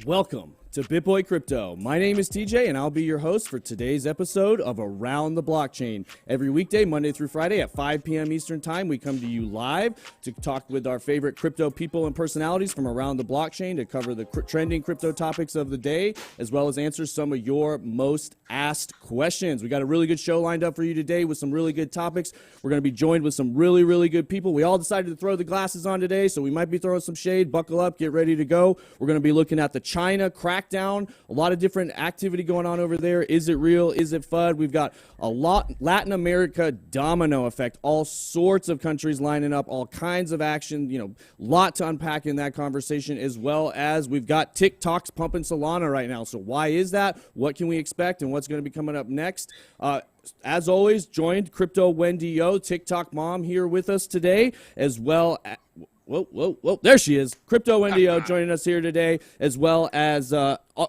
Welcome to BitBoy Crypto. My name is TJ, and I'll be your host for today's episode of Around the Blockchain. Every weekday, Monday through Friday at 5 p.m. Eastern Time, we come to you live to talk with our favorite crypto people and personalities from around the blockchain to cover the trending crypto topics of the day, as well as answer some of your most asked questions. We got a really good show lined up for you today with some really good topics. We're going to be joined with some really, really good people. We all decided to throw the glasses on today, so we might be throwing some shade. Buckle up, get ready to go. We're going to be looking at the China crackdown, a lot of different activity going on over there. Is it real? Is it FUD? We've got a lot Latin America domino effect, all sorts of countries lining up, all kinds of action, a lot to unpack in that conversation, as well as we've got TikTok's pumping Solana right now. So why is that? What can we expect? And what's going to be coming up next? As always, joined Crypto Wendy O, TikTok mom, here with us today, as well as Whoa. There she is. Crypto Wendy O joining us here today, as well as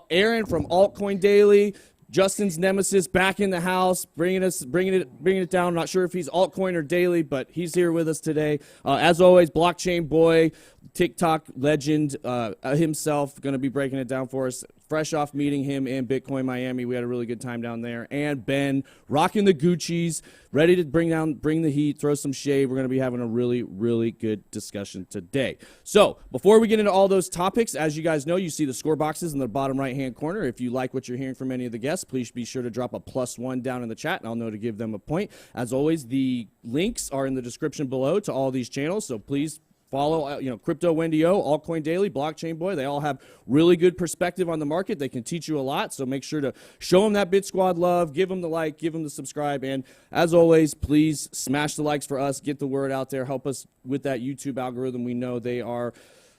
Aaron from Altcoin Daily, Justin's nemesis back in the house, bringing it down. I'm not sure if he's Altcoin or Daily, but he's here with us today. As always, Blockchain Boy, TikTok legend himself, going to be breaking it down for us. Fresh off meeting him in Bitcoin Miami, we had a really good time down there. And Ben, rocking the Gucci's, ready to bring the heat, throw some shade. We're going to be having a really, really good discussion today. So before we get into all those topics, as you guys know, you see the score boxes in the bottom right-hand corner. If you like what you're hearing from any of the guests, please be sure to drop a +1 down in the chat, and I'll know to give them a point. As always, the links are in the description below to all these channels, so please follow, Crypto Wendy O, Altcoin Daily, Blockchain Boy. They all have really good perspective on the market. They can teach you a lot, so make sure to show them that Bit Squad love, give them the like, give them the subscribe, and as always, please smash the likes for us, get the word out there, help us with that YouTube algorithm. We know they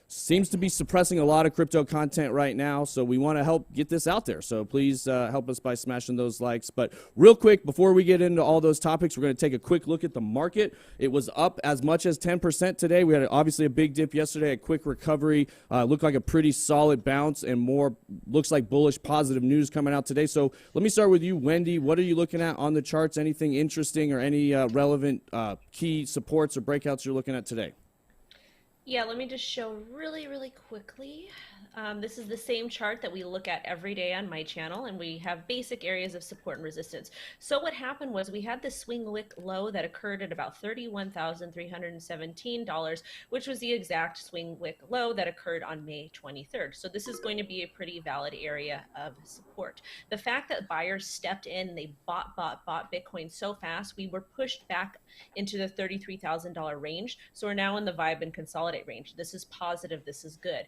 seems to be suppressing a lot of crypto content right now, so we want to help get this out there. So please help us by smashing those likes. But real quick, before we get into all those topics, we're going to take a quick look at the market. It was up as much as 10% today. We had obviously a big dip yesterday, a quick recovery. Looked like a pretty solid bounce, and more looks like bullish positive news coming out today. So let me start with you, Wendy. What are you looking at on the charts? Anything interesting or any relevant key supports or breakouts you're looking at today? Yeah, let me just show really, really quickly. This is the same chart that we look at every day on my channel, and we have basic areas of support and resistance. So what happened was we had this swing wick low that occurred at about $31,317, which was the exact swing wick low that occurred on May 23rd. So this is going to be a pretty valid area of support. The fact that buyers stepped in, they bought Bitcoin so fast, we were pushed back into the $33,000 range. So we're now in the vibe and consolidate range. This is positive. This is good.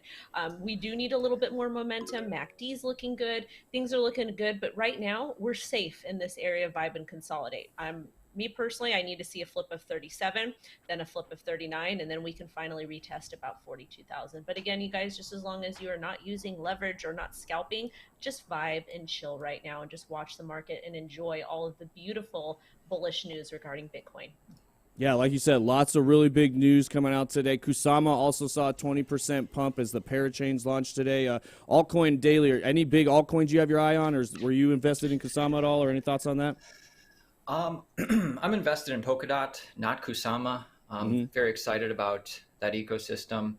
We do need a little bit more momentum. MACD's looking good. Things are looking good, but right now we're safe in this area of vibe and consolidate. Me personally, I need to see a flip of 37, then a flip of 39, and then we can finally retest about 42,000. But again, you guys, just as long as you are not using leverage or not scalping, just vibe and chill right now and just watch the market and enjoy all of the beautiful bullish news regarding Bitcoin. Yeah, like you said, lots of really big news coming out today. Kusama also saw a 20% pump as the Parachains launched today. Altcoin Daily, any big altcoins you have your eye on, or were you invested in Kusama at all, or any thoughts on that? I'm invested in Polkadot, not Kusama. I'm very excited about that ecosystem.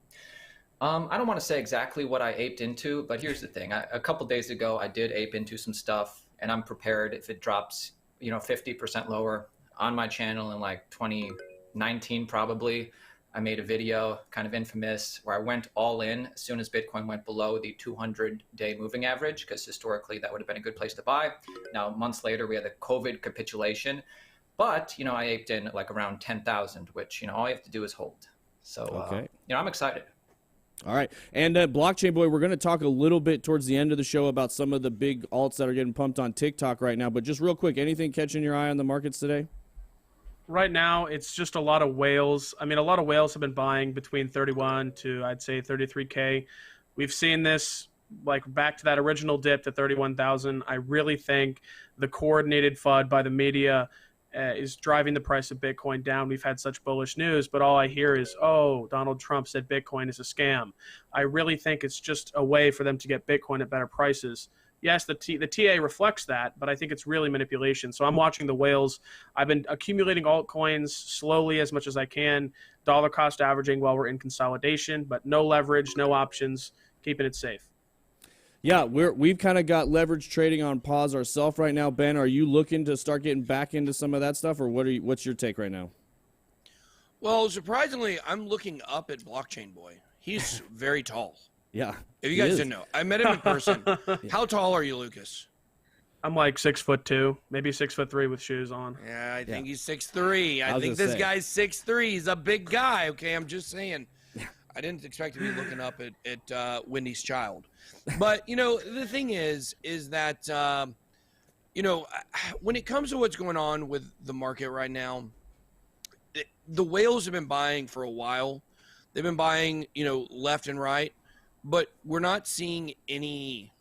I don't want to say exactly what I aped into, but here's the thing. A couple days ago, I did ape into some stuff, and I'm prepared if it drops, 50% lower. On my channel in like 2019, probably, I made a video, kind of infamous, where I went all in as soon as Bitcoin went below the 200-day moving average, because historically that would have been a good place to buy. Now, months later, we had the COVID capitulation, but, I aped in like around 10,000, which, all you have to do is hold. So, okay. I'm excited. All right. And Blockchain Boy, we're going to talk a little bit towards the end of the show about some of the big alts that are getting pumped on TikTok right now. But just real quick, anything catching your eye on the markets today? Right now, it's just a lot of whales. I mean, a lot of whales have been buying between 31 to, I'd say, 33K. We've seen this, like, back to that original dip to 31,000. I really think the coordinated FUD by the media is driving the price of Bitcoin down. We've had such bullish news, but all I hear is, oh, Donald Trump said Bitcoin is a scam. I really think it's just a way for them to get Bitcoin at better prices. Yes, the TA reflects that, but I think it's really manipulation. So I'm watching the whales. I've been accumulating altcoins slowly as much as I can, dollar cost averaging while we're in consolidation, but no leverage, no options, keeping it safe. Yeah, we've kind of got leverage trading on pause ourselves right now. Ben, are you looking to start getting back into some of that stuff, or what's your take right now? Well, surprisingly, I'm looking up at Blockchain Boy. He's very tall. Yeah. If you guys didn't know, I met him in person. How tall are you, Lucas? I'm like 6'2", maybe 6'3" with shoes on. Yeah, I think he's 6'3". I think this say. guy's 6'3". He's a big guy. Okay, I'm just saying. I didn't expect to be looking up at Wendy's child. But, the thing is that, when it comes to what's going on with the market right now, the whales have been buying for a while. They've been buying, left and right, but we're not seeing any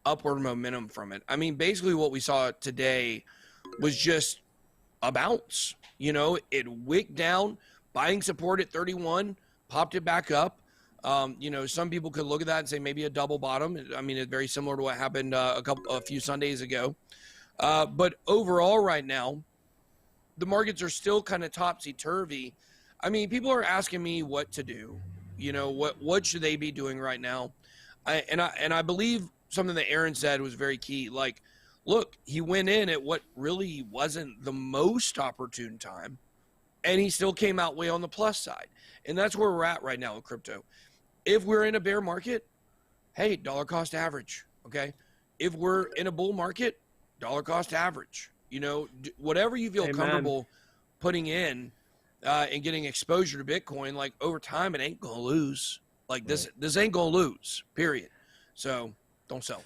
upward momentum from it. I mean, basically what we saw today was just a bounce. It wicked down, buying support at 31, popped it back up. Some people could look at that and say maybe a double bottom. I mean, it's very similar to what happened a few Sundays ago. But overall right now, the markets are still kind of topsy-turvy. I mean, people are asking me what to do. What should they be doing right now? I believe something that Aaron said was very key. Like, look, he went in at what really wasn't the most opportune time, and he still came out way on the plus side. And that's where we're at right now in crypto. If we're in a bear market, hey, dollar cost average, okay? If we're in a bull market, dollar cost average. Whatever you feel comfortable putting in and getting exposure to Bitcoin, like over time, it ain't gonna lose. Like this ain't gonna lose, period. So don't sell.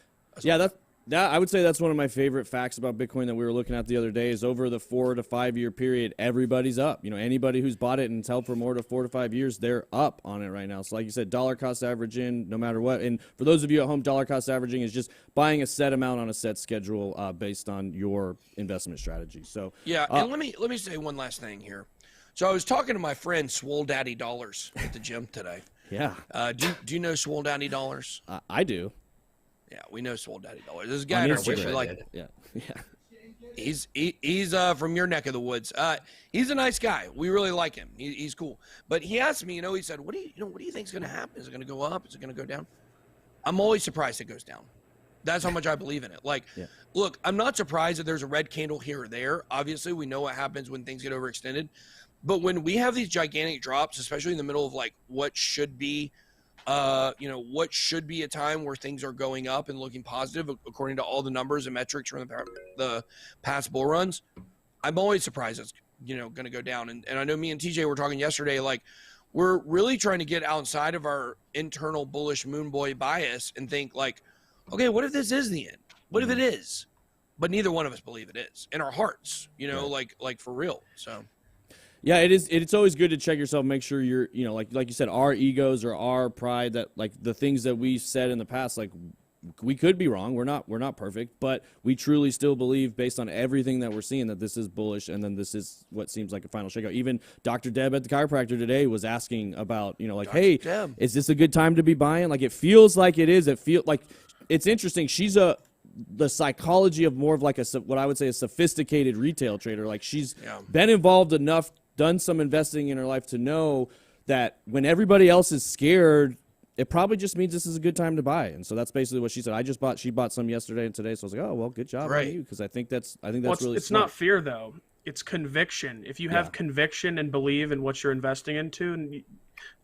I would say that's one of my favorite facts about Bitcoin that we were looking at the other day is over the 4 to 5 year period, everybody's up. Anybody who's bought it and it's held for more than 4 to 5 years, they're up on it right now. So like you said, dollar cost averaging, no matter what. And for those of you at home, dollar cost averaging is just buying a set amount on a set schedule based on your investment strategy. So yeah, and let me say one last thing here. So I was talking to my friend Swole Daddy Dollars at the gym today. Yeah. Do you know Swole Daddy Dollars? I do. Yeah, we know Swole Daddy Dollars. This guy in our gym, yeah. He's from your neck of the woods. He's a nice guy. We really like him. He's cool. But he asked me, he said, what do you think is going to happen? Is it going to go up? Is it going to go down? I'm always surprised it goes down. That's how much I believe in it. Look, I'm not surprised that there's a red candle here or there. Obviously, we know what happens when things get overextended. But when we have these gigantic drops, especially in the middle of what should be a time where things are going up and looking positive according to all the numbers and metrics from the past bull runs, I'm always surprised it's going to go down. And I know me and TJ were talking yesterday, we're really trying to get outside of our internal bullish moon boy bias and think okay, what if this is the end? What if it is? But neither one of us believe it is in our hearts, like for real. So yeah, it is. It's always good to check yourself, make sure you're, like you said, our egos or our pride, that the things that we said in the past, we could be wrong. We're not perfect, but we truly still believe, based on everything that we're seeing, that this is bullish, and then this is what seems like a final shakeout. Even Dr. Deb at the chiropractor today was asking about, hey, Deb, is this a good time to be buying? It feels like it is. It feels like it's interesting. She's the psychology of more of what I would say a sophisticated retail trader. She's been involved enough, done some investing in her life to know that when everybody else is scared, it probably just means this is a good time to buy. And so that's basically what she said. She bought some yesterday and today. So I was like, oh, well, good job on you. Because I think that's really it's smart. not fear though. It's conviction. If you have conviction and believe in what you're investing into,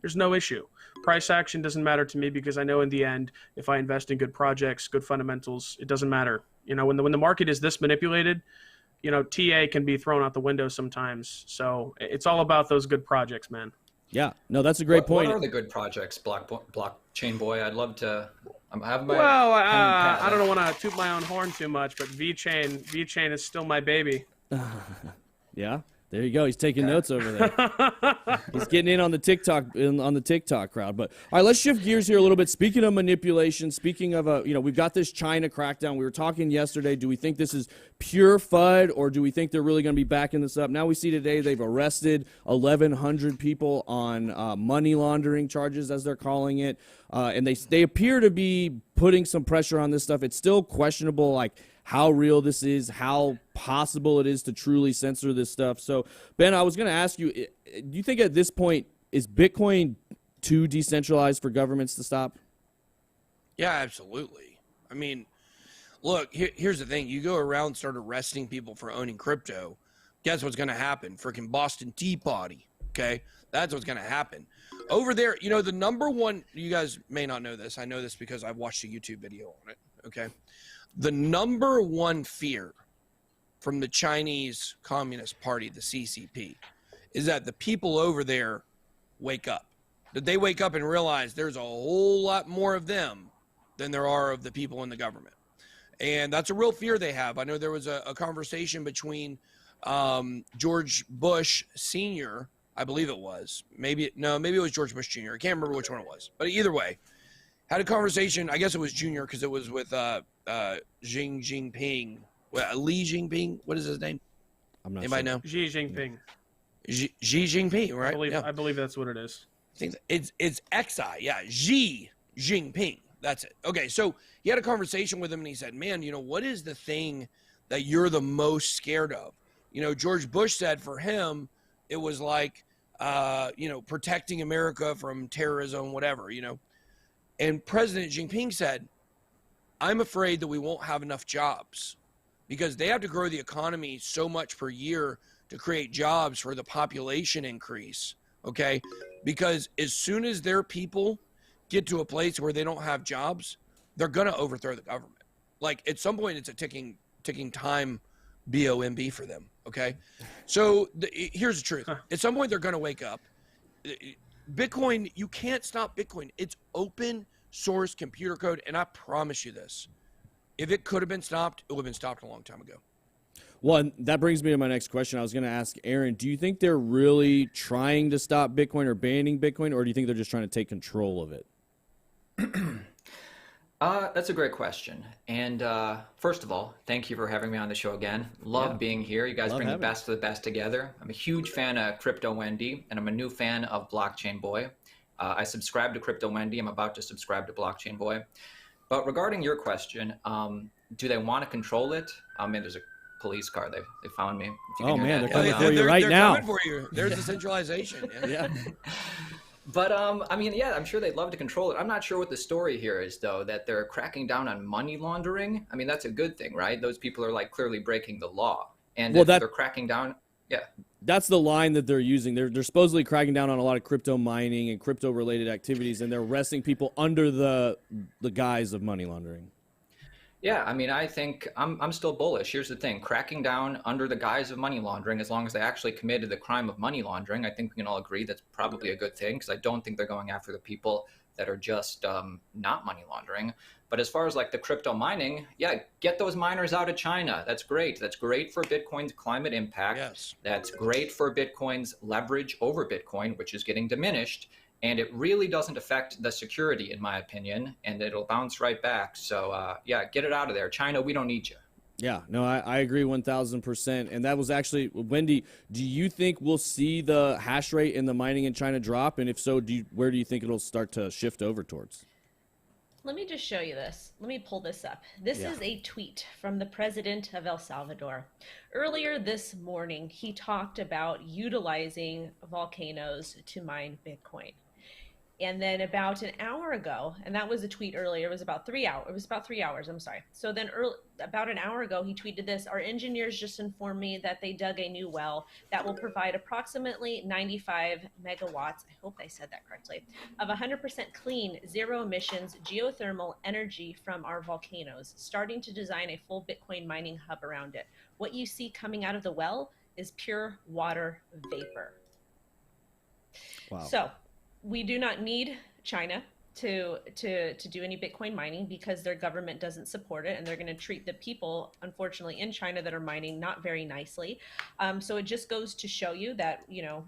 there's no issue. Price action doesn't matter to me, because I know in the end, if I invest in good projects, good fundamentals, it doesn't matter. When the market is this manipulated, TA can be thrown out the window sometimes. So it's all about those good projects, man. Yeah, no, that's a great point. What are the good projects, Blockchain Boy? I'd love to. Have my. Well, I don't want to toot my own horn too much, but VeChain is still my baby. Yeah, there you go. He's taking notes over there. He's getting in on the TikTok crowd. But all right, let's shift gears here a little bit. Speaking of manipulation, speaking of we've got this China crackdown. We were talking yesterday. Do we think this is pure FUD, or do we think they're really going to be backing this up? Now we see today they've arrested 1,100 people on money laundering charges, as they're calling it, and they appear to be putting some pressure on this stuff. It's still questionable, how real this is, how possible it is to truly censor this stuff. So, Ben, I was going to ask you, do you think at this point, is Bitcoin too decentralized for governments to stop? Yeah, absolutely. I mean, look, here's the thing. You go around and start arresting people for owning crypto. Guess what's going to happen? Freaking Boston Tea Party. Okay? That's what's going to happen. Over there, you know, the number one, you guys may not know this. I know this because I've watched a YouTube video on it. Okay? The number one fear from the Chinese Communist Party, the CCP, is that the people over there wake up. That they wake up and realize there's a whole lot more of them than there are of the people in the government. And that's a real fear they have. I know there was a conversation between George Bush Sr., I believe it was. Maybe it was George Bush Jr. I can't remember which one it was. But either way, had a conversation, I guess it was Jr. because it was with Xi Jinping. Li Jinping? What is his name? I'm not Anybody sure. know? Xi Jinping. Xi Jinping, right? I believe that's what it is. I think it's Xi, yeah, Xi Jinping. That's it. Okay, so he had a conversation with him, and he said, "Man, you know, what is the thing that you're the most scared of?" You know, George Bush said for him, it was like, protecting America from terrorism, whatever, you know. And President Jinping said, "I'm afraid that we won't have enough jobs because they have to grow the economy so much per year to create jobs for the population increase." Okay, because as soon as their people get to a place where they don't have jobs, they're gonna overthrow the government. Like at some point, it's a ticking time bomb for them. Okay, so here's the truth: at some point, they're gonna wake up. Bitcoin, you can't stop Bitcoin. It's open source computer code, and I promise you this: if it could have been stopped, it would have been stopped a long time ago. Well, and that brings me to my next question. I was going to ask Aaron, do you think they're really trying to stop Bitcoin or banning Bitcoin, or do you think they're just trying to take control of it? That's a great question. And first of all, thank you for having me on the show again. Love being here. You guys bring the best of the best together. I'm a huge fan of Crypto Wendy, and I'm a new fan of Blockchain Boy. I subscribe to Crypto Wendy. I'm about to subscribe to Blockchain Boy. But regarding your question, do they want to control it? I mean, there's a police car. They found me. Oh, man, that. they're coming for you right they're now. Coming for you. There's the centralization. Yeah. But I mean, yeah, I'm sure they'd love to control it. I'm not sure what the story here is, though, that they're cracking down on money laundering. I mean, that's a good thing, right? Those people are like clearly breaking the law, and if they're cracking down. Yeah, that's the line that they're using. They're supposedly cracking down on a lot of crypto mining and crypto related activities, and they're arresting people under the guise of money laundering. Yeah, I mean, I think I'm still bullish. Here's the thing: cracking down under the guise of money laundering, as long as they actually committed the crime of money laundering, I think we can all agree that's probably a good thing, because I don't think they're going after the people that are just not money laundering. But as far as like the crypto mining, yeah, get those miners out of China. That's great. That's great for Bitcoin's climate impact. Yes. That's great for Bitcoin's leverage over Bitcoin, which is getting diminished. And it really doesn't affect the security, in my opinion, and it'll bounce right back. So, yeah, get it out of there. China, we don't need you. Yeah, no, I agree 1,000%. And that was actually, Wendy, do you think we'll see the hash rate in the mining in China drop? And if so, where do you think it'll start to shift over towards? Let me just show you this. Let me pull this up. This is a tweet from the president of El Salvador. Earlier this morning, he talked about utilizing volcanoes to mine Bitcoin. And then about an hour ago, and that was a tweet earlier, it was about 3 hours. It was about 3 hours, I'm sorry. So then about an hour ago, he tweeted this: "Our engineers just informed me that they dug a new well that will provide approximately 95 megawatts," I hope I said that correctly, "of 100% clean, zero emissions geothermal energy from our volcanoes, starting to design a full Bitcoin mining hub around it. What you see coming out of the well is pure water vapor." Wow. So we do not need China to do any Bitcoin mining, because their government doesn't support it, and they're going to treat the people, unfortunately, in China that are mining not very nicely. So it just goes to show you that, you know,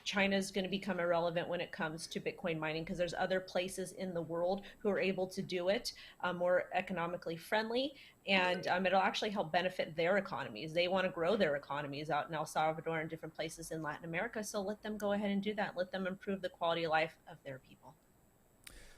China is going to become irrelevant when it comes to Bitcoin mining, because there's other places in the world who are able to do it more economically friendly, and it'll actually help benefit their economies. They want to grow their economies out in El Salvador and different places in Latin America, so let them go ahead and do that. Let them improve the quality of life of their people.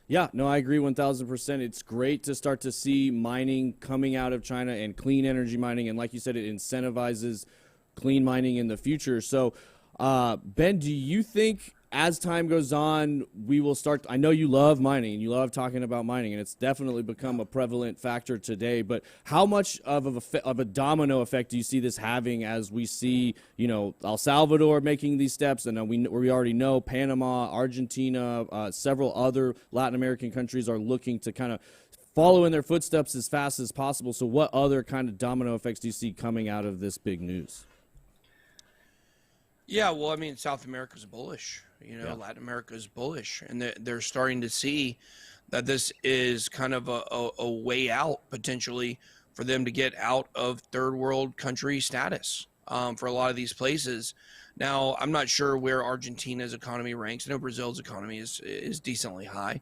Yeah, no, I agree 1,000%. It's great to start to see mining coming out of China and clean energy mining, and like you said, it incentivizes clean mining in the future. So Ben, do you think as time goes on, we will start. I know you love mining and you love talking about mining, and it's definitely become a prevalent factor today. But how much of a domino effect do you see this having as we see, El Salvador making these steps, and we already know Panama, Argentina, several other Latin American countries are looking to kind of follow in their footsteps as fast as possible. So what other kind of domino effects do you see coming out of this big news? Yeah, well, I mean, South America's bullish. Latin America's bullish, and they're starting to see that this is kind of a way out potentially for them to get out of third world country status for a lot of these places. Now, I'm not sure where Argentina's economy ranks. I know Brazil's economy is decently high.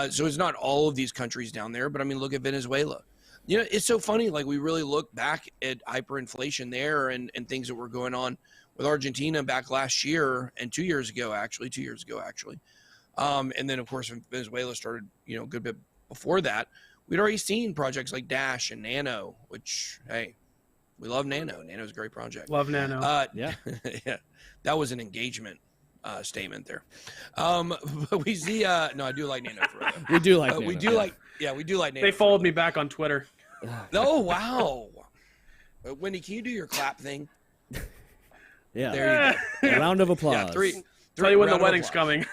So it's not all of these countries down there, but I mean, look at Venezuela. It's so funny. Like, we really look back at hyperinflation there and things that were going on with Argentina back last year and 2 years ago, actually. And then, of course, when Venezuela started, a good bit before that, we'd already seen projects like Dash and Nano, which, hey, we love Nano. Nano's a great project. Love Nano. Yeah. That was an engagement statement there. But we see, no, I do like Nano for real. We do like Nano. We do like Nano. They followed me back on Twitter. Oh, wow. Wendy, can you do your clap thing? Yeah. There you go. A round of applause. Yeah, three. Tell you when the round of wedding's applause. coming.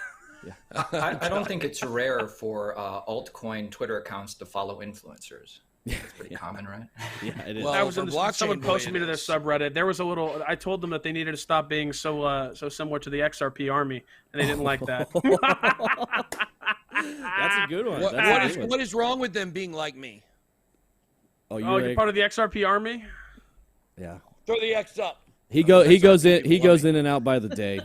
I don't think it's rare for altcoin Twitter accounts to follow influencers. It's pretty common, right? Yeah, it is. Well, I was for in blockchain, someone posted boy, me to it their is. subreddit. There was I told them that they needed to stop being so similar to the XRP army, and they didn't like that. That's a good one. What is wrong with them being like me? Oh, You're part of the XRP army? Yeah. Throw the X up. He goes in and out by the day.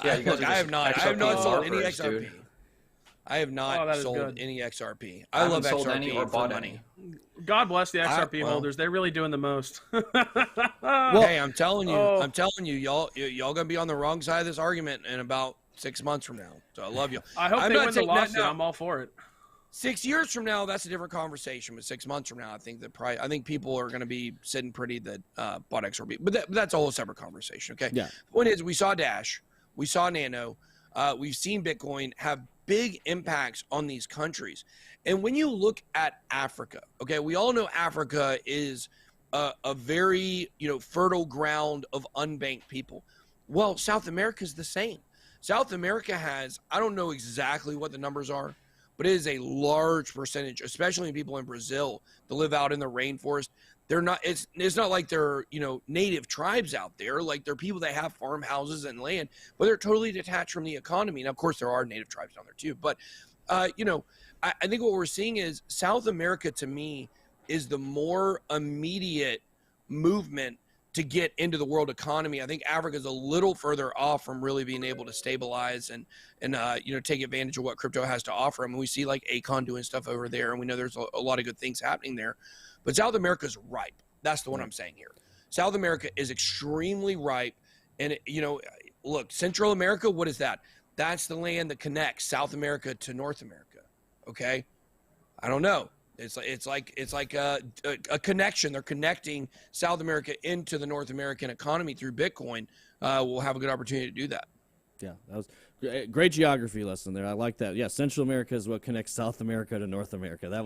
Yeah, you guys Look, are I have not XRP sold any barbers, XRP. dude. I have Oh, not that is sold good. any XRP. I I love haven't sold XRP any or for bought money. any. God bless the XRP well- holders. They're really doing the most. Hey, I'm telling you, Oh. y'all gonna be on the wrong side of this argument in about 6 months from now. So I love you. I hope I'm they not win the saying- no, lawsuit. no. I'm all for it. 6 years from now, that's a different conversation. But 6 months from now, I think people are going to be sitting pretty that bought XRP. But that's a whole separate conversation. Okay. Yeah. Point is, we saw Dash, we saw Nano, we've seen Bitcoin have big impacts on these countries. And when you look at Africa, okay, we all know Africa is a very fertile ground of unbanked people. Well, South America is the same. South America has, I don't know exactly what the numbers are, but it is a large percentage, especially people in Brazil that live out in the rainforest. They're not, it's not like they're, native tribes out there. Like, they're people that have farmhouses and land, but they're totally detached from the economy. And of course there are native tribes down there too. But, I think what we're seeing is South America, to me, is the more immediate movement to get into the world economy. I think Africa is a little further off from really being able to stabilize and take advantage of what crypto has to offer. I mean, we see like Akon doing stuff over there, and we know there's a lot of good things happening there. But South America is ripe. That's the one I'm saying here. South America is extremely ripe. And, look, Central America, what is that? That's the land that connects South America to North America. Okay? I don't know. It's like a connection. They're connecting South America into the North American economy through Bitcoin. We'll have a good opportunity to do that. Yeah, that was great geography lesson there. I like that. Yeah, Central America is what connects South America to North America. That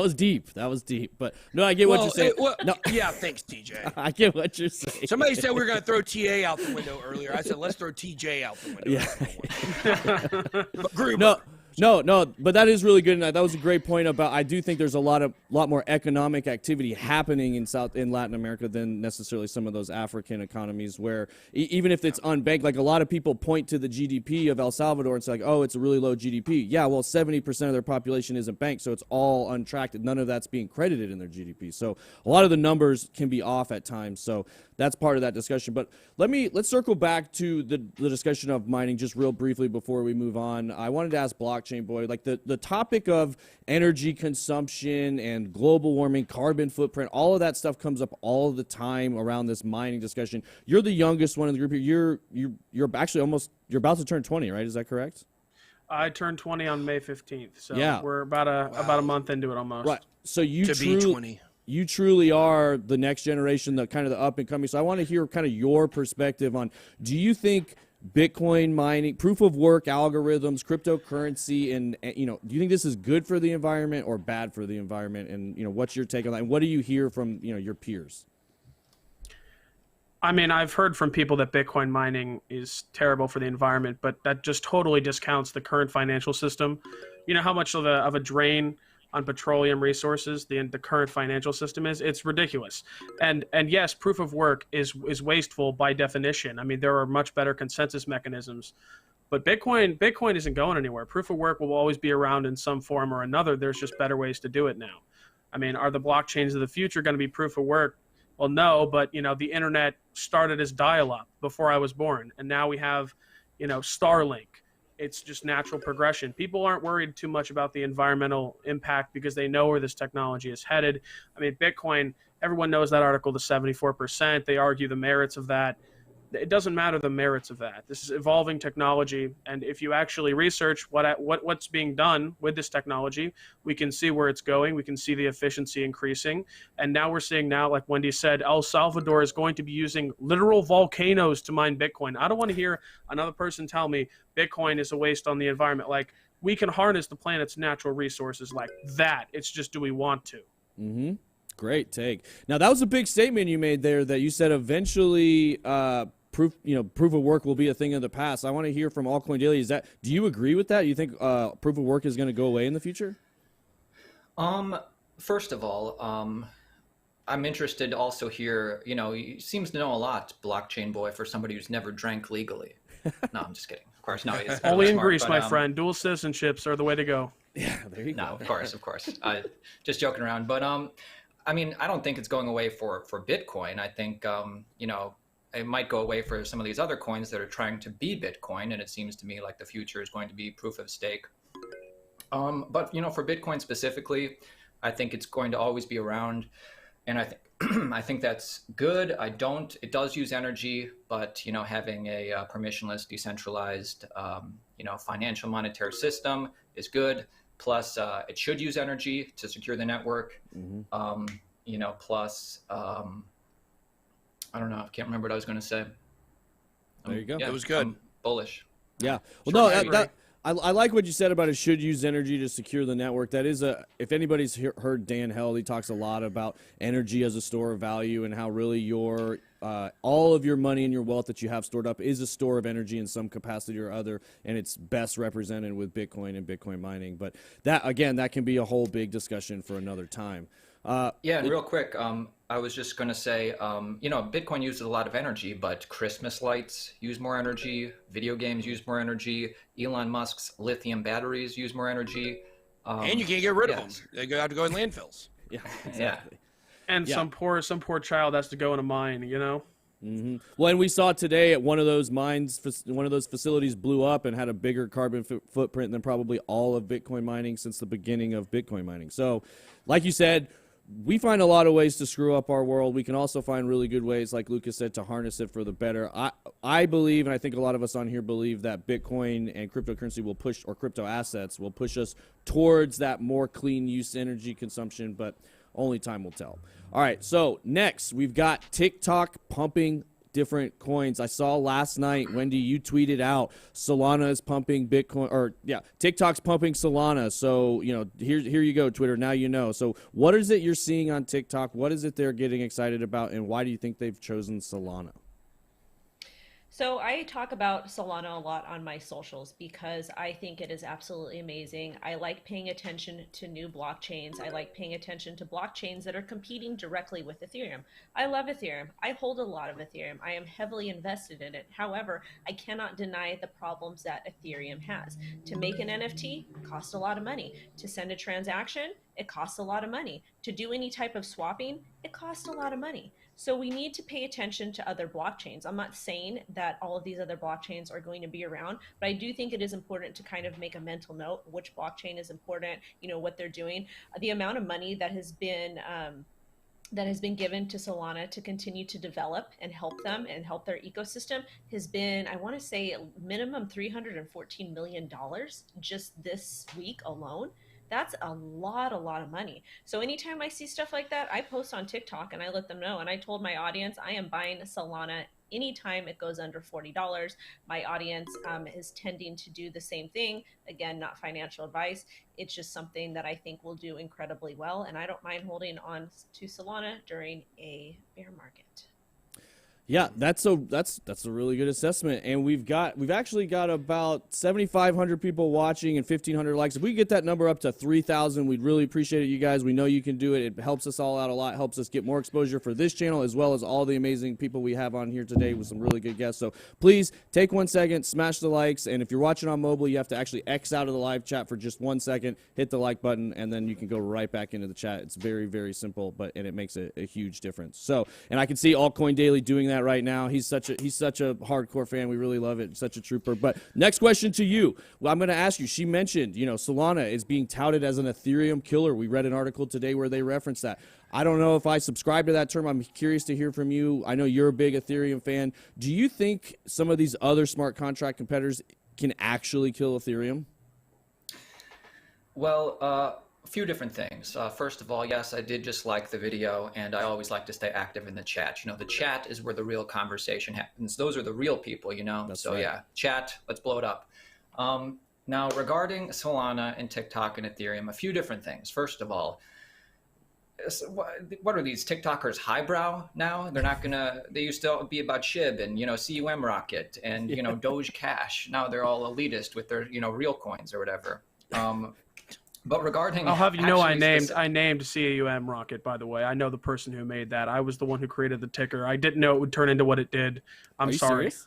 was deep. That was deep. But no, I get what you're saying. No. Yeah, thanks, TJ. I get what you're saying. Somebody said we were going to throw TA out the window earlier. I said, let's throw TJ out the window. Yeah. But Gruber. No, but that is really good, and that was a great point about. I do think there's a lot more economic activity happening in Latin America than necessarily some of those African economies, where even if it's unbanked, like a lot of people point to the GDP of El Salvador and say, like, oh, it's a really low GDP. Yeah, well, 70% of their population isn't banked, so it's all untracked. None of that's being credited in their GDP. So a lot of the numbers can be off at times. So that's part of that discussion. But let's circle back to the discussion of mining just real briefly before we move on. I wanted to ask Blockchain Boy, like the topic of energy consumption and global warming, carbon footprint, all of that stuff comes up all the time around this mining discussion. You're the youngest one in the group here. You're actually you're about to turn 20, right? Is that correct? I turned 20 on May 15th, so Yeah. we're about a month into it almost. Right. So you be 20. You truly are the next generation, the kind of the up and coming. So I want to hear kind of your perspective on, do you think Bitcoin mining, proof of work algorithms, cryptocurrency, and do you think this is good for the environment or bad for the environment? And what's your take on that? And what do you hear from your peers? I mean, I've heard from people that Bitcoin mining is terrible for the environment, but that just totally discounts the current financial system. You know how much of a drain on petroleum resources the current financial system is? It's ridiculous. And yes, proof of work is wasteful by definition. I mean, there are much better consensus mechanisms. But Bitcoin isn't going anywhere. Proof of work will always be around in some form or another. There's just better ways to do it now. I mean, are the blockchains of the future going to be proof of work? Well, no, but the internet started as dial-up before I was born, and now we have, Starlink. It's just natural progression. People aren't worried too much about the environmental impact because they know where this technology is headed. I mean, Bitcoin, everyone knows that article, the 74%. They argue the merits of that. It doesn't matter the merits of that. This is evolving technology, and if you actually research what's being done with this technology, we can see where it's going. We can see the efficiency increasing, and now we're seeing like Wendy said, El Salvador is going to be using literal volcanoes to mine Bitcoin. I don't want to hear another person tell me Bitcoin is a waste on the environment. Like, we can harness the planet's natural resources like that. It's just, do we want to? Mm-hmm. Great take. Now, that was a big statement you made there, that you said eventually proof of work will be a thing of the past. I want to hear from Altcoin Daily. Do you agree with that? You think proof of work is going to go away in the future? First of all, I'm interested to also hear, he seems to know a lot, Blockchain Boy, for somebody who's never drank legally. No, I'm just kidding. Of course, no. He's Only really in smart, Greece, but, my friend. Dual citizenships are the way to go. Yeah, there you go. No, of course. Just joking around. But I mean, I don't think it's going away for Bitcoin. I think, it might go away for some of these other coins that are trying to be Bitcoin. And it seems to me like the future is going to be proof of stake. But, for Bitcoin specifically, I think it's going to always be around. And I think I think that's good. It does use energy, but, having a permissionless, decentralized, financial monetary system is good. Plus, it should use energy to secure the network. Mm-hmm. Plus, I don't know. I can't remember what I was going to say. There you go. Yeah, it was good. I'm bullish. Yeah. Well, no, I like what you said about it should use energy to secure the network. That is if anybody's heard Dan Held, he talks a lot about energy as a store of value and how really your all of your money and your wealth that you have stored up is a store of energy in some capacity or other, and it's best represented with Bitcoin and Bitcoin mining. But that can be a whole big discussion for another time. And real quick, I was just going to say, Bitcoin uses a lot of energy, but Christmas lights use more energy. Video games use more energy. Elon Musk's lithium batteries use more energy. And you can't get rid of them. They have to go in landfills. Yeah, exactly. And some poor child has to go in a mine, Mm-hmm. Well, and we saw today at one of those mines, one of those facilities blew up and had a bigger carbon footprint than probably all of Bitcoin mining since the beginning of Bitcoin mining. So, like you said, we find a lot of ways to screw up our world. We can also find really good ways, like Lucas said, to harness it for the better. I believe, and I think a lot of us on here believe, that Bitcoin and cryptocurrency will push, or crypto assets will push us towards that more clean use energy consumption, but only time will tell. All right, so next we've got TikTok pumping different coins. I saw last night, Wendy, you tweeted out Solana is pumping Bitcoin, TikTok's pumping Solana. So, here you go, Twitter. Now you know. So what is it you're seeing on TikTok? What is it they're getting excited about, and why do you think they've chosen Solana? So I talk about Solana a lot on my socials because I think it is absolutely amazing. I like paying attention to new blockchains. I like paying attention to blockchains that are competing directly with Ethereum. I love Ethereum. I hold a lot of Ethereum. I am heavily invested in it. However, I cannot deny the problems that Ethereum has. To make an NFT costs a lot of money. To send a transaction, it costs a lot of money. To do any type of swapping, it costs a lot of money. So we need to pay attention to other blockchains. I'm not saying that all of these other blockchains are going to be around, but I do think it is important to kind of make a mental note which blockchain is important, what they're doing. The amount of money that has been given to Solana to continue to develop and help them and help their ecosystem has been, I want to say, minimum $314 million just this week alone. That's a lot of money. So anytime I see stuff like that, I post on TikTok and I let them know. And I told my audience I am buying Solana anytime it goes under $40. My audience is tending to do the same thing. Again, not financial advice. It's just something that I think will do incredibly well. And I don't mind holding on to Solana during a bear market. Yeah, that's a really good assessment, and we've actually got about 7,500 people watching and 1,500 likes. If we get that number up to 3,000, we'd really appreciate it, you guys. We know you can do it. It helps us all out a lot. Helps us get more exposure for this channel as well as all the amazing people we have on here today with some really good guests. So please take 1 second, smash the likes, and if you're watching on mobile, you have to actually X out of the live chat for just 1 second, hit the like button, and then you can go right back into the chat. It's very, very simple, and it makes a huge difference. So, and I can see Altcoin Daily doing that right now. He's such a hardcore fan. We really love it. Such a trooper. But next question to you. Well, I'm going to ask you. She mentioned, Solana is being touted as an Ethereum killer. We read an article today where they referenced that. I don't know if I subscribe to that term. I'm curious to hear from you. I know you're a big Ethereum fan. Do you think some of these other smart contract competitors can actually kill Ethereum? Well, a few different things. First of all, yes, I did just like the video, and I always like to stay active in the chat. The chat is where the real conversation happens. Those are the real people, That's so right. Yeah, chat, let's blow it up. Now, regarding Solana and TikTok and Ethereum, a few different things. First of all, what are these TikTokers highbrow now? They're not gonna, they used to be about SHIB and, CUM Rocket and, Doge Cash. Now they're all elitist with their, real coins or whatever. But regarding, I'll have you know, I named actually CAUM Rocket, by the way. I know the person who made that. I was the one who created the ticker. I didn't know it would turn into what it did. I'm Are you sorry. serious?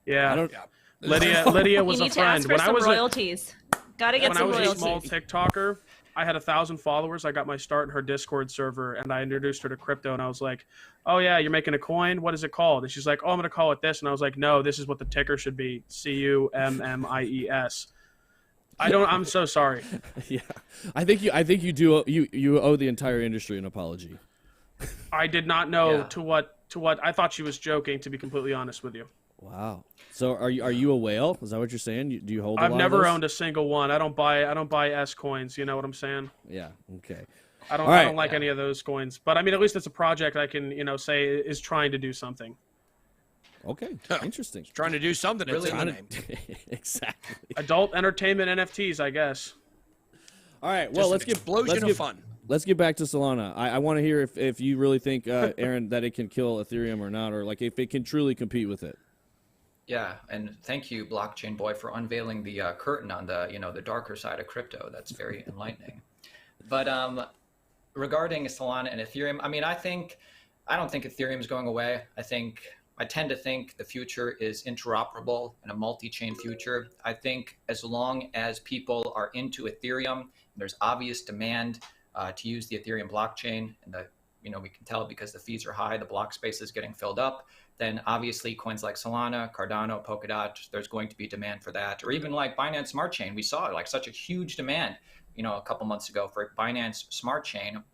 Yeah. Yeah. Lydia was You a need to ask friend. for some royalties. Gotta get When I some was a royalties. small TikToker, I had 1,000 followers. I got my start in her Discord server, and I introduced her to crypto. And I was like, "Oh yeah, you're making a coin. What is it called?" And she's like, "Oh, I'm gonna call it this." And I was like, "No, this is what the ticker should be. CUMMIES." I'm so sorry. Yeah, I think you do. You owe the entire industry an apology. I did not know Yeah. to what. I thought she was joking. To be completely honest with you, Wow. So are you a whale? Is that what you're saying? Do you hold? I've a lot never of those? owned a single one. I don't buy S coins. You know what I'm saying? Yeah. Okay. I don't All right. I don't like any of those coins. But I mean, at least it's a project I can say is trying to do something. Okay. Interesting. Trying to do something. It's Really? in the name. Exactly. Adult entertainment NFTs, I guess. All right. Well, Just an explosion of fun. Let's get back to Solana. I want to hear if you really think, Aaron, that it can kill Ethereum or not, or like if it can truly compete with it. Yeah, and thank you, Blockchain Boy, for unveiling the curtain on the the darker side of crypto. That's very enlightening. But regarding Solana and Ethereum, I mean, I don't think Ethereum is going away. I tend to think the future is interoperable and a multi-chain future. I think as long as people are into Ethereum, there's obvious demand to use the Ethereum blockchain, and we can tell because the fees are high, the block space is getting filled up. Then obviously coins like Solana, Cardano, Polkadot, there's going to be demand for that. Or even like Binance Smart Chain, we saw like such a huge demand, a couple months ago for Binance Smart Chain.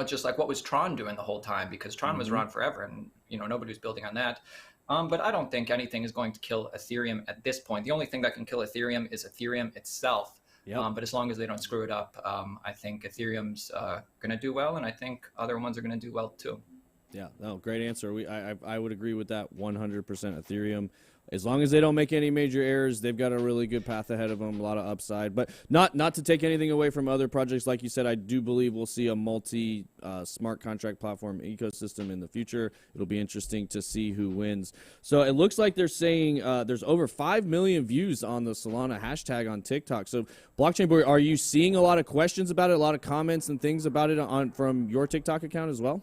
Just like what was Tron doing the whole time, because Tron was around forever and nobody was building on that. But I don't think anything is going to kill Ethereum at this point. The only thing that can kill Ethereum is Ethereum itself. Yep. But as long as they don't screw it up, I think Ethereum's going to do well, and I think other ones are going to do well too. Yeah, no, great answer. I would agree with that 100%. Ethereum, as long as they don't make any major errors, they've got a really good path ahead of them, a lot of upside. But not to take anything away from other projects, like you said, I do believe we'll see a multi smart contract platform ecosystem in the future. It'll be interesting to see who wins. So it looks like they're saying there's over 5 million views on the Solana hashtag on TikTok. So Blockchain Boy, are you seeing a lot of questions about it, a lot of comments and things about it from your TikTok account as well?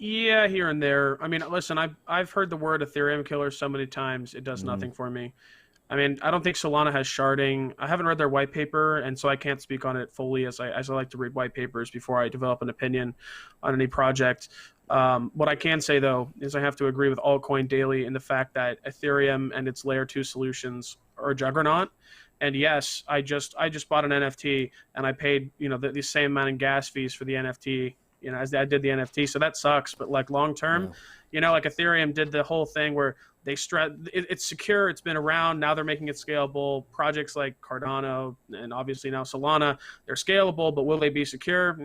Yeah, here and there. I mean, listen, I've heard the word Ethereum killer so many times, it does nothing for me. I mean, I don't think Solana has sharding. I haven't read their white paper, and so I can't speak on it fully as I like to read white papers before I develop an opinion on any project. What I can say, though, is I have to agree with Altcoin Daily in the fact that Ethereum and its layer 2 solutions are a juggernaut. And yes, I just bought an NFT, and I paid the same amount in gas fees for the NFT as I did the NFT. So that sucks. But like long term, like Ethereum did the whole thing where they it's secure. It's been around. Now they're making it scalable. Projects like Cardano and obviously now Solana, they're scalable, but will they be secure?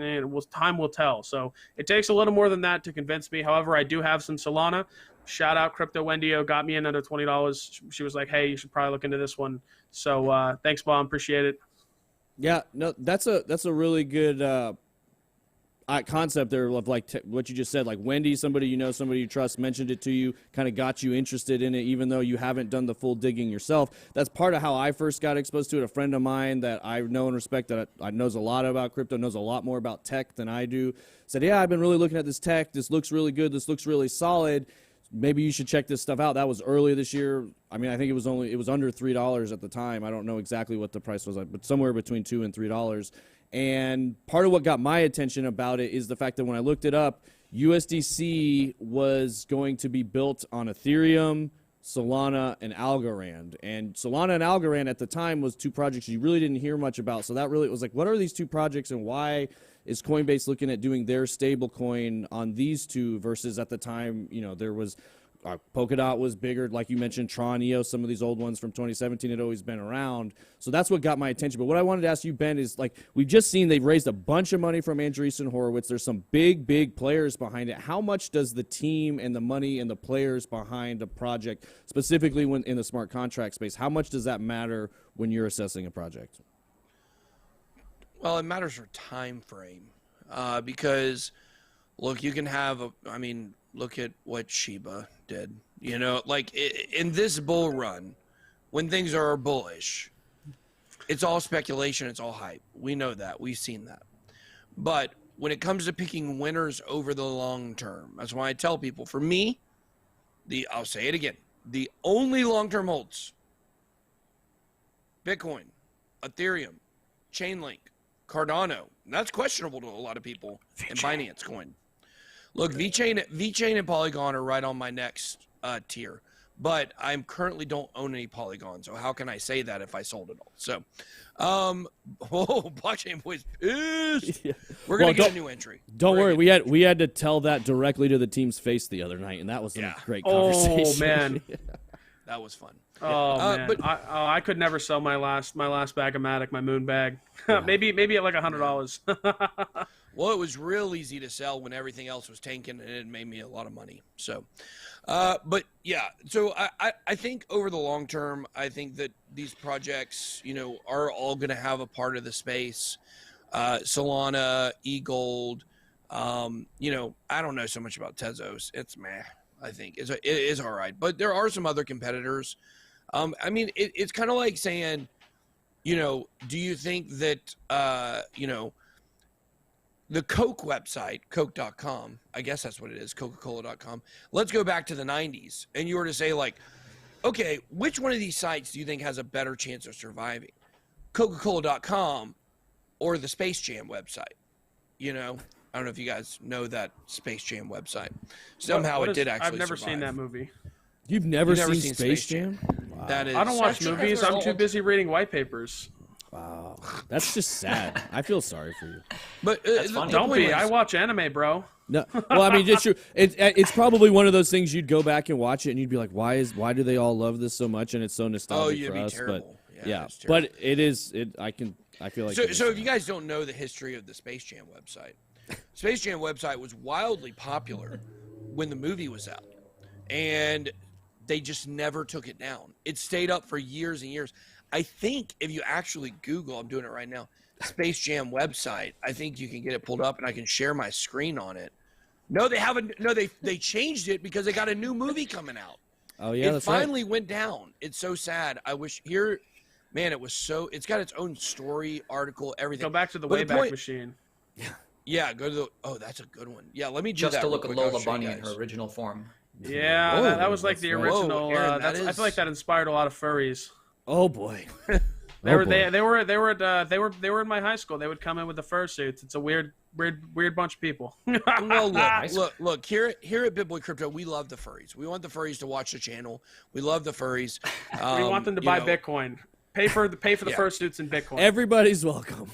Time will tell. So it takes a little more than that to convince me. However, I do have some Solana. Shout out Crypto Wendio, got me in under $20. She was like, "Hey, you should probably look into this one." So thanks, Mom. Appreciate it. Yeah, no, that's a really good concept there of like what you just said. Like Wendy, somebody somebody you trust, mentioned it to you, kind of got you interested in it, even though you haven't done the full digging yourself. That's part of how I first got exposed to it. A friend of mine that I know and respect that I knows a lot about crypto, knows a lot more about tech than I do, said, "Yeah, I've been really looking at this tech. This looks really good. This looks really solid. Maybe you should check this stuff out." That was earlier this year. I mean, I think it was under $3 at the time. I don't know exactly what the price was like, but somewhere between $2 and $3. And part of what got my attention about it is the fact that when I looked it up, USDC was going to be built on Ethereum, Solana, and Algorand. And Solana and Algorand at the time was two projects you really didn't hear much about. So that really was like, what are these two projects and why is Coinbase looking at doing their stable coin on these two versus at the time, there was Polkadot was bigger. Like you mentioned, Tron, EOS, some of these old ones from 2017 had always been around. So that's what got my attention. But what I wanted to ask you, Ben, is like we've just seen they've raised a bunch of money from Andreessen Horowitz. There's some big players behind it. How much does the team and the money and the players behind a project, specifically when in the smart contract space, how much does that matter when you're assessing a project? Well, it matters for time frame because, look, you can have look at what Shiba did. Like in this bull run, when things are bullish, it's all speculation, it's all hype. We know that. We've seen that. But when it comes to picking winners over the long term, that's why I tell people, for me, I'll say it again, the only long-term holds, Bitcoin, Ethereum, Chainlink, Cardano. That's questionable to a lot of people. And Binance Coin. Look, VeChain and Polygon are right on my next tier, but I currently don't own any Polygon. So how can I say that if I sold it all? So, Blockchain Boy's pissed. Yeah. We're gonna get a new entry. Don't worry, we had to tell that directly to the team's face the other night, and that was a great conversation. Oh man, that was fun. Oh man, but I could never sell my last bag of Matic, my Moon bag. maybe at like $100. Well, it was real easy to sell when everything else was tanking, and it made me a lot of money. So, but yeah, so I think over the long term, I think that these projects, are all going to have a part of the space. Solana, eGold, I don't know so much about Tezos. It's meh. I think it is all right, but there are some other competitors. It's kind of like saying, do you think that, the Coke website, Coke.com, I guess that's what it is, Coca-Cola.com. Let's go back to the 90s. And you were to say, like, okay, which one of these sites do you think has a better chance of surviving? Coca-Cola.com or the Space Jam website? I don't know if you guys know that Space Jam website. Somehow it did actually I've never survive. seen that movie. You've never seen Space Jam? Wow. That is, I don't watch movies. I'm too busy reading white papers. Wow, that's just sad. I feel sorry for you. But don't be. I watch anime, bro. No, well, I mean, it's true. It's probably one of those things you'd go back and watch it, and you'd be like, why do they all love this so much? And it's so nostalgic for us. Terrible. But yeah, but it is. I feel like. So if you guys don't know the history of the Space Jam website, Space Jam website was wildly popular when the movie was out, and they just never took it down. It stayed up for years and years. I think if you actually Google, I'm doing it right now, Space Jam website, I think you can get it pulled up and I can share my screen on it. No, they haven't. No, they changed it because they got a new movie coming out. Oh yeah, it finally went down. It's so sad. I wish man, it was so. It's got its own story, article, everything. Go back to the Wayback Machine. Yeah, go to the. Oh, that's a good one. Yeah, let me do just that to look at quick. Lola Bunny in her original form. Yeah, that was like the original. Aaron, I feel like that inspired a lot of furries. Oh boy. They were in my high school. They would come in with the fursuits. It's a weird bunch of people. Well, look. Here at BitBoy Crypto, we love the furries. We want the furries to watch the channel. We love the furries. We want them to buy Bitcoin. Pay for the fursuits in Bitcoin. Everybody's welcome.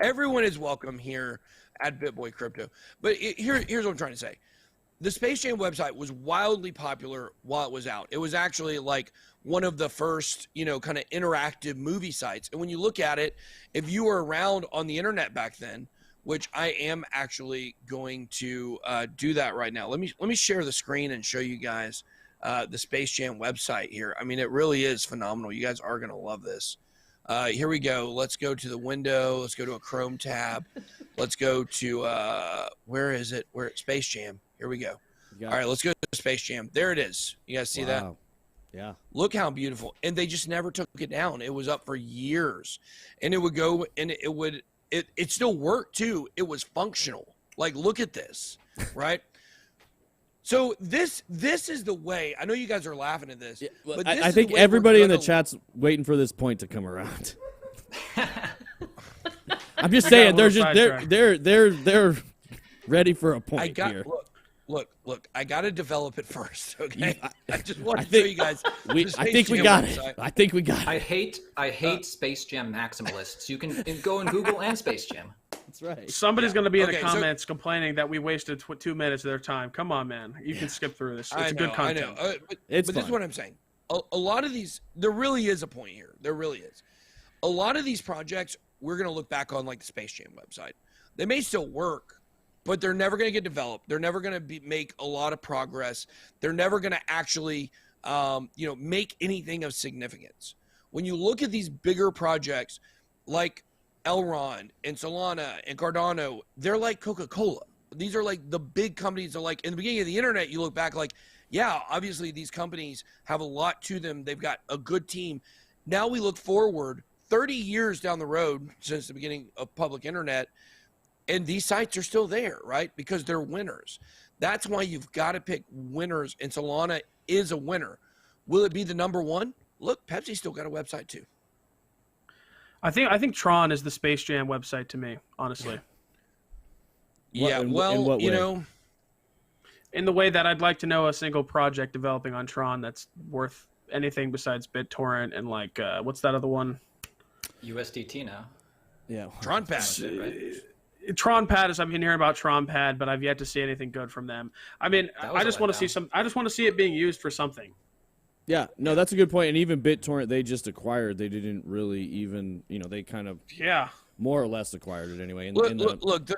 Everyone is welcome here at BitBoy Crypto. But here's what I'm trying to say. The Space Jam website was wildly popular while it was out. It was actually like one of the first, kind of interactive movie sites. And when you look at it, if you were around on the internet back then, which I am actually going to do that right now. Let me share the screen and show you guys the Space Jam website here. I mean, it really is phenomenal. You guys are going to love this. Here we go. Let's go to the window. Let's go to a Chrome tab. Let's go to, where is it? Space Jam. Here we go. All right, let's go to Space Jam. There it is. You guys see that? Yeah. Look how beautiful. And they just never took it down. It was up for years. And it would go, and it still worked too. It was functional. Like, look at this, right? So this is the way. I know you guys are laughing at this, but this I think everybody in the chat's waiting for this point to come around. I'm just saying they're ready for a point here. Look, I got to develop it first, okay? I just want to show you guys. I think we got it. I think we got it. I hate Space Jam maximalists. You can go in Google and Space Jam. That's right. Somebody's going to be in the comments complaining that we wasted 2 minutes of their time. Come on, man. You can skip through this. It's good content. I know. But this is what I'm saying. A lot of these, there really is a point here. There really is. A lot of these projects, we're going to look back on like the Space Jam website. They may still work, but they're never going to get developed. They're never going to make a lot of progress. They're never going to actually, make anything of significance. When you look at these bigger projects like Elrond and Solana and Cardano, they're like Coca-Cola. These are like the big companies. Are like in the beginning of the internet, you look back like, yeah, obviously these companies have a lot to them. They've got a good team. Now we look forward 30 years down the road since the beginning of public internet, and these sites are still there, right? Because they're winners. That's why you've got to pick winners, and Solana is a winner. Will it be the number one? Look, Pepsi still got a website too. I think Tron is the Space Jam website to me, honestly. Yeah, in what way? In the way that I'd like to know a single project developing on Tron that's worth anything besides BitTorrent and like what's that other one? USDT now. Yeah. TronPad. TronPad I've been hearing about TronPad, but I've yet to see anything good from them. I mean, I just want to see it being used for something. Yeah, no, that's a good point. And even BitTorrent, they just acquired. They didn't really even, they kind of more or less acquired it anyway. Look,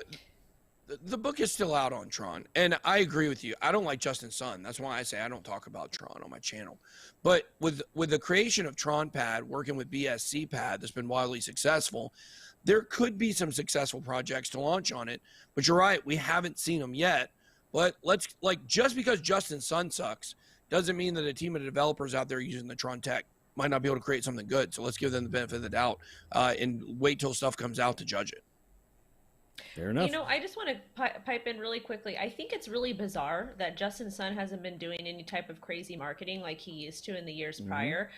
the book is still out on Tron, and I agree with you. I don't like Justin Sun. That's why I say I don't talk about Tron on my channel. But with the creation of TronPad, working with BSC Pad that's been wildly successful, there could be some successful projects to launch on it. But you're right, we haven't seen them yet. But just because Justin Sun sucks doesn't mean that a team of developers out there using the Tron tech might not be able to create something good. So let's give them the benefit of the doubt and wait till stuff comes out to judge it. Fair enough. I just want to pipe in really quickly. I think it's really bizarre that Justin Sun hasn't been doing any type of crazy marketing like he used to in the years prior.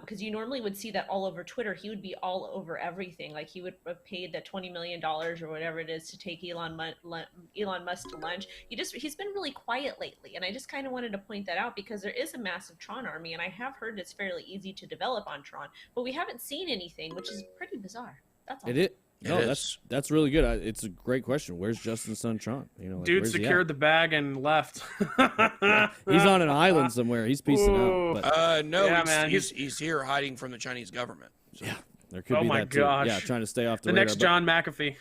Because you normally would see that all over Twitter. He would be all over everything. Like he would have paid the $20 million or whatever it is to take Elon Musk to lunch. He's been really quiet lately. And I just kind of wanted to point that out because there is a massive Tron army. And I have heard it's fairly easy to develop on Tron. But we haven't seen anything, which is pretty bizarre. That's all. It is. No, that's really good. It's a great question. Where's Justin Sun Tron? Dude secured the bag and left. He's on an island somewhere. He's piecing out. But... he's here hiding from the Chinese government. So. Yeah, there could be that too. Gosh. Yeah, trying to stay off the radar. Next John McAfee.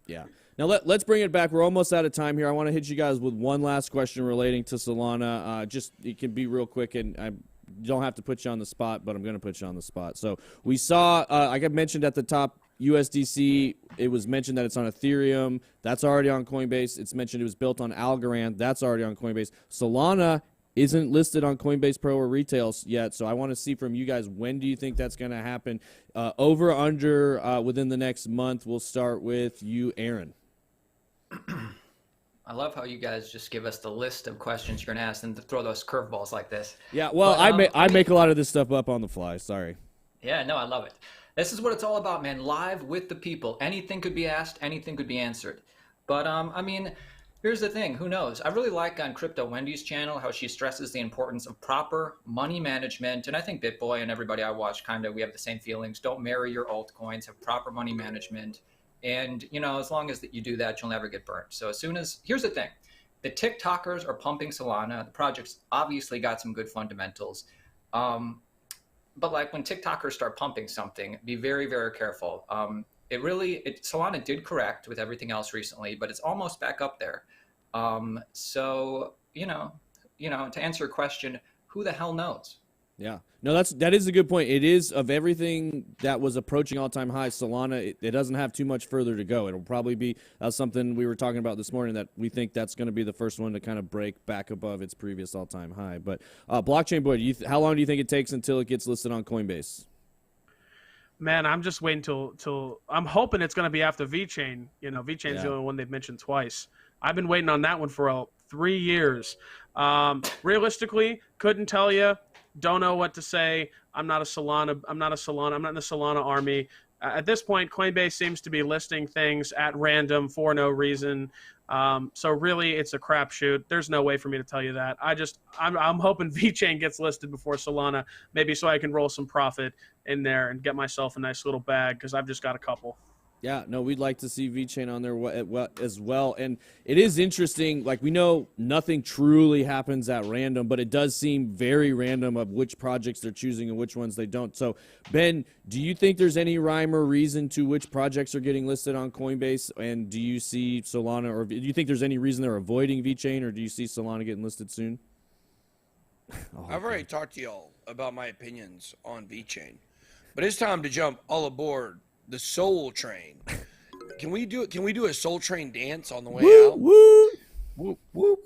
Yeah. Now let's bring it back. We're almost out of time here. I want to hit you guys with one last question relating to Solana. It can be real quick, and I don't have to put you on the spot, but I'm going to put you on the spot. So we saw, like I mentioned at the top, USDC, it was mentioned that it's on Ethereum. That's already on Coinbase. It's mentioned it was built on Algorand. That's already on Coinbase. Solana isn't listed on Coinbase Pro or Retail yet, so I want to see from you guys, when do you think that's going to happen? Over, under, within the next month. We'll start with you, Aaron. I love how you guys just give us the list of questions you're going to ask and throw those curveballs like this. Yeah, well, I make a lot of this stuff up on the fly. Sorry. Yeah, no, I love it. This is what it's all about, man. Live with the people. Anything could be asked. Anything could be answered. But, I mean, here's the thing. Who knows? I really like on Crypto Wendy's channel how she stresses the importance of proper money management. And I think BitBoy and everybody I watch we have the same feelings. Don't marry your altcoins. Have proper money management. And, as long as you do that, you'll never get burnt. So here's the thing, the TikTokers are pumping Solana. The project's obviously got some good fundamentals. But like when TikTokers start pumping something, be very, very careful. Solana did correct with everything else recently, but it's almost back up there. So, to answer your question, who the hell knows? Yeah, no, that is a good point. It is, of everything that was approaching all-time highs, Solana, it doesn't have too much further to go. It'll probably be something we were talking about this morning, that we think that's going to be the first one to kind of break back above its previous all-time high. But Blockchain Boy, how long do you think it takes until it gets listed on Coinbase? Man, I'm just waiting till I'm hoping it's going to be after VeChain. VeChain's the only one they've mentioned twice. I've been waiting on that one for 3 years. Realistically, couldn't tell you. Don't know what to say. I'm not in the Solana army. At this point, Coinbase seems to be listing things at random for no reason. So really, it's a crapshoot. There's no way for me to tell you that. I'm hoping VeChain gets listed before Solana, maybe so I can roll some profit in there and get myself a nice little bag, because I've just got a couple. Yeah, no, we'd like to see VeChain on there as well. And it is interesting. Like, we know nothing truly happens at random, but it does seem very random of which projects they're choosing and which ones they don't. So, Ben, do you think there's any rhyme or reason to which projects are getting listed on Coinbase? And do you see Solana, or do you think there's any reason they're avoiding VeChain, or do you see Solana getting listed soon? I've already talked to y'all about my opinions on VeChain, but it's time to jump all aboard the Soul Train. Can we do a Soul Train dance on the way out? Woo! Whoop, whoop.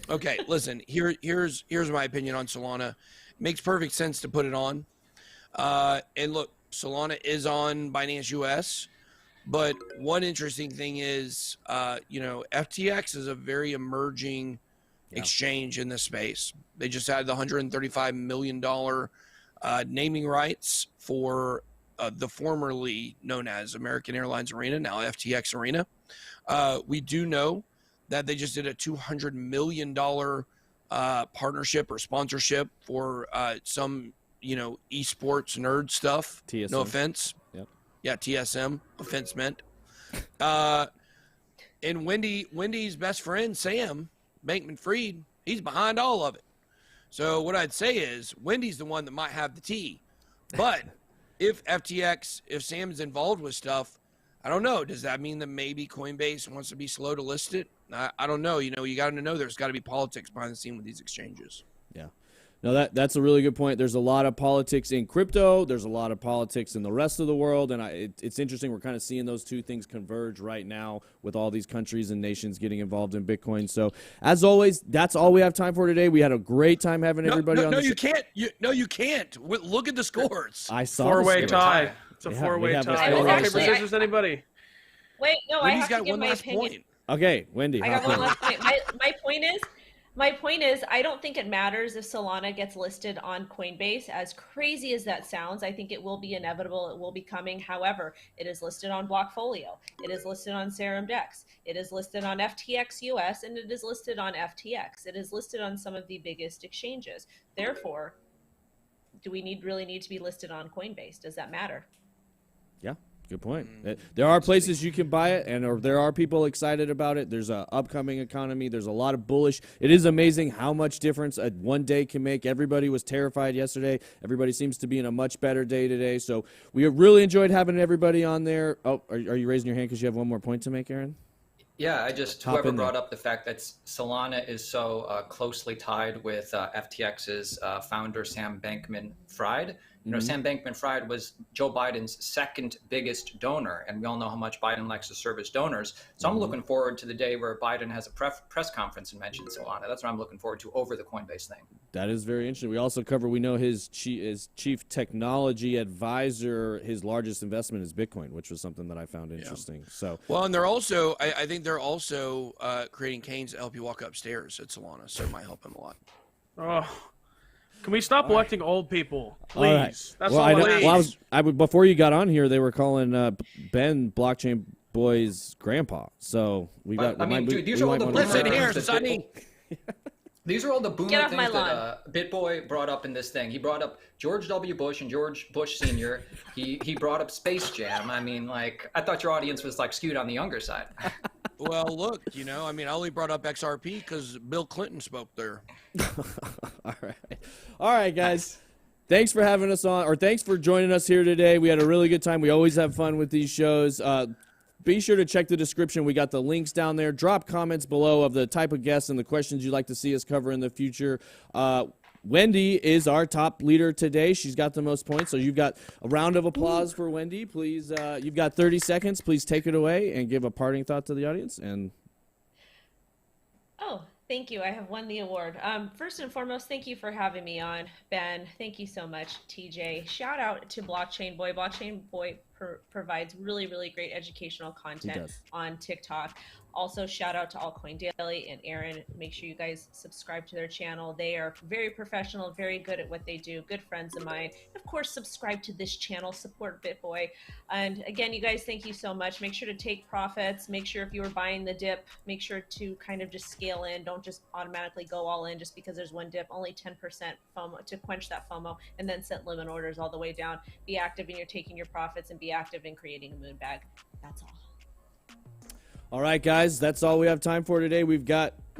Okay, listen, here's my opinion on Solana. Makes perfect sense to put it on. And look, Solana is on Binance US, but one interesting thing is, FTX is a very emerging exchange in this space. They just had the $135 million naming rights for the formerly known as American Airlines Arena, now FTX Arena. We do know that they just did a $200 million partnership or sponsorship for some, esports nerd stuff. TSM. No offense. Yep. Yeah, TSM. Offense meant. And Wendy's best friend, Sam Bankman-Fried, he's behind all of it. So what I'd say is Wendy's the one that might have the tea. But if Sam's involved with stuff, I don't know. Does that mean that maybe Coinbase wants to be slow to list it? I don't know. You got to know there's got to be politics behind the scene with these exchanges. Yeah. No, that's a really good point. There's a lot of politics in crypto. There's a lot of politics in the rest of the world. And it's interesting. We're kind of seeing those two things converge right now with all these countries and nations getting involved in Bitcoin. So, as always, that's all we have time for today. We had a great time having everybody on the show. You can't. Look at the scores. I saw Four-way the tie. It's a four-way have a tie. four-way Rock, tie. paper, scissors, anybody? Wait, no, Wendy's I have got to give one my last opinion. point. Okay, Wendy. I got hop one in. last point. My point is, I don't think it matters if Solana gets listed on Coinbase. As crazy as that sounds, I think it will be inevitable. It will be coming. However, it is listed on Blockfolio. It is listed on Serum Dex. It is listed on FTX US, and it is listed on FTX. It is listed on some of the biggest exchanges. Therefore, do we really need to be listed on Coinbase? Does that matter? Yeah, good point. There are places you can buy it, and there are people excited about it. There's an upcoming economy. There's a lot of bullish. It is amazing how much difference a one day can make. Everybody was terrified yesterday. Everybody seems to be in a much better day today. So we have really enjoyed having everybody on there. Oh, are you raising your hand because you have one more point to make, Aaron? Yeah, Hop whoever in there. brought up the fact that Solana is so closely tied with FTX's founder, Sam Bankman-Fried. Sam Bankman-Fried was Joe Biden's second biggest donor, and we all know how much Biden likes to serve his donors. So I'm looking forward to the day where Biden has a press conference and mentions Solana. That's what I'm looking forward to over the Coinbase thing. That is very interesting. We also we know his chief technology advisor, his largest investment is Bitcoin, which was something that I found interesting. So, Well, and they're also, I think they're also creating canes to help you walk upstairs at Solana, so it might help him a lot. Oh, can we stop electing old people, please? all right. That's well, all I need. before you got on here, they were calling Ben Blockchain Boy's grandpa. So we got. Dude, these are all the Listen rumors here, that Sonny. These are all the boomer Get off my things that BitBoy brought up in this thing. He brought up George W. Bush and George Bush Sr. He brought up Space Jam. I mean, like, I thought your audience was like skewed on the younger side. Well, look, I mean, I only brought up XRP because Bill Clinton spoke there. All right, guys. Thanks for having us on, or thanks for joining us here today. We had a really good time. We always have fun with these shows. Be sure to check the description. We got the links down there. Drop comments below of the type of guests and the questions you'd like to see us cover in the future. Wendy is our top leader today. She's got the most points, so you've got a round of applause for Wendy. Please, you've got 30 seconds. Please take it away and give a parting thought to the audience. And Oh, thank you. I have won the award. First and foremost, thank you for having me on, Ben. Thank you so much, TJ. Shout out to Blockchain Boy. Blockchain Boy provides really, really great educational content on TikTok. Also, shout out to Altcoin Daily and Aaron. Make sure you guys subscribe to their channel. They are very professional, very good at what they do. Good friends of mine. Of course, subscribe to this channel. Support BitBoy. And again, you guys, thank you so much. Make sure to take profits. Make sure if you were buying the dip, make sure to kind of just scale in. Don't just automatically go all in just because there's one dip. Only 10% FOMO to quench that FOMO, and then set limit orders all the way down. Be active in your taking your profits and be active in creating a moon bag. That's all. all right, guys, that's all we have time for today. We're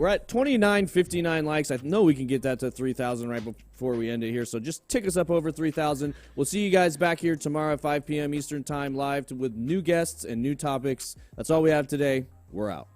at 2959 likes. I know we can get that to 3,000 right before we end it here. So just tick us up over 3,000. We'll see you guys back here tomorrow at 5 p.m. Eastern Time live with new guests and new topics. That's all we have today. We're out.